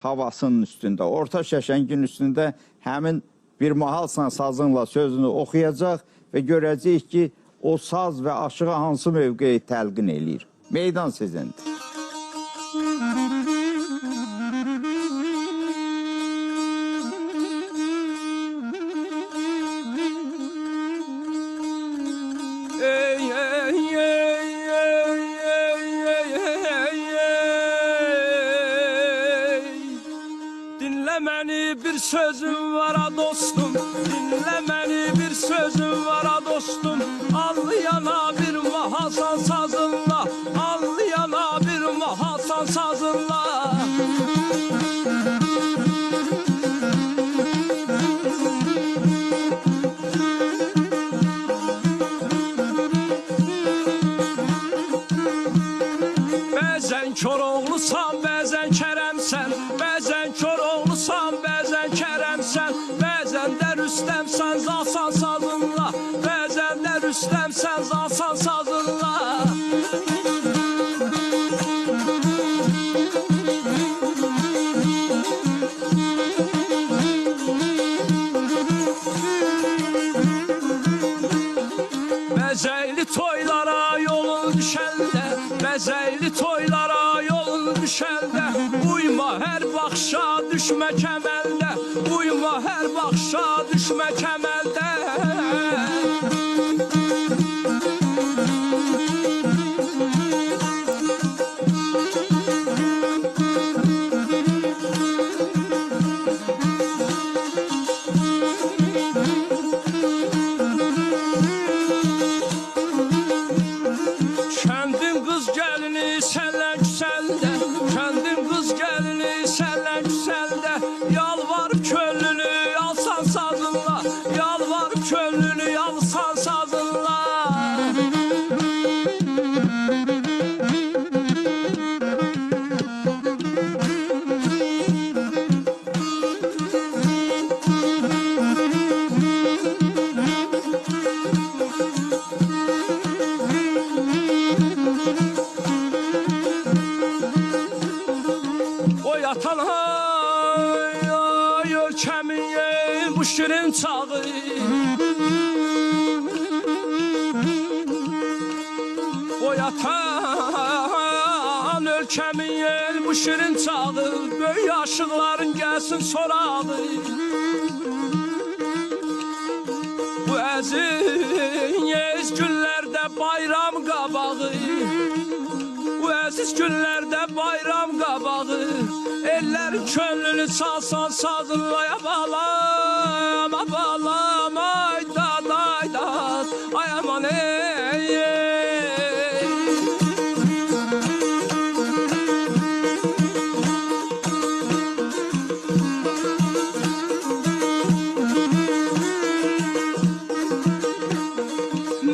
havasının üstündə, orta şəşəngin üstündə həmin bir mahalsan sazınla sözünü oxuyacaq və görəcəyik ki, o saz və aşığı hansı mövqeyi təlqin eləyir. Meydan sizindir. Dinle beni bir sözüm var ha dostum, dinle beni bir sözüm var ha dostum. Ağlayana bir mahasan sazınla, ağlayana bir mahasan sazınla. Bəzən Koroğlusan, bəzən Kərəmsən, bəzən Koroğlusan, bəzən Kərəmsən, bəzən də Rüstəmsən zalsan sazınla, bəzən də Rüstəmsən zalsan sazınla. Bəzəkli toylara yolun düşəndə, bəzəkli toylara yolun düşəndə, uyma hər baxışa düşmə kəməldə, uyma hər baxışa düşmə kəməldə. Kəndim qız gəlini sənlə küsəldə, kəndim qız gəlini sənlə küsəldə, yalvarıb könlünü alsan sazınla, yalvarıb könlünü alsan sazınla. Oy atan hay, ay ölkəmin bu şirin çağı. Oy atan ölkəmin bu şirin çağı, böyük aşıqların gəlsin sorağı. Bu əziz günlərdə bayram qabağı, bu əziz günlərdə bayram qabağı, ellərin könlünü çalsan sazınla, ya balam, a balam, ay dad, ay dad, ay aman ey, ey.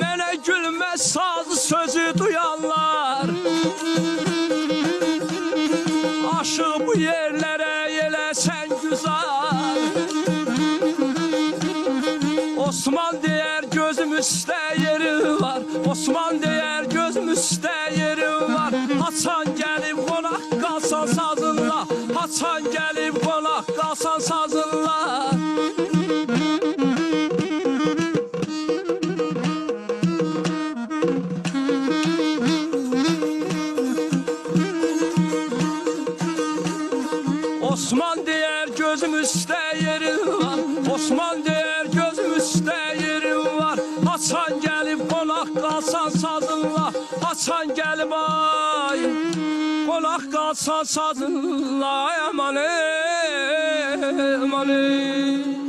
Mənə gülməz sazı sözü duyanlar, aşığı bu yerlərə eləsən güzar. Osman deyər gözüm üstə yeri var, Osman deyər gözüm üstə yeri var. Haçan gəlib qonaq qalsan sazınla, haçan gəlib qonaq qalsan sazınla. Osman deyər gözüm üstə yeri var, Osman deyər gözüm üstə yeri var. Haçan gəlib qonaq qalsan sazınla, haçan gəlib ay qonaq qalsan sazınla. Ay aman ey, aman ey.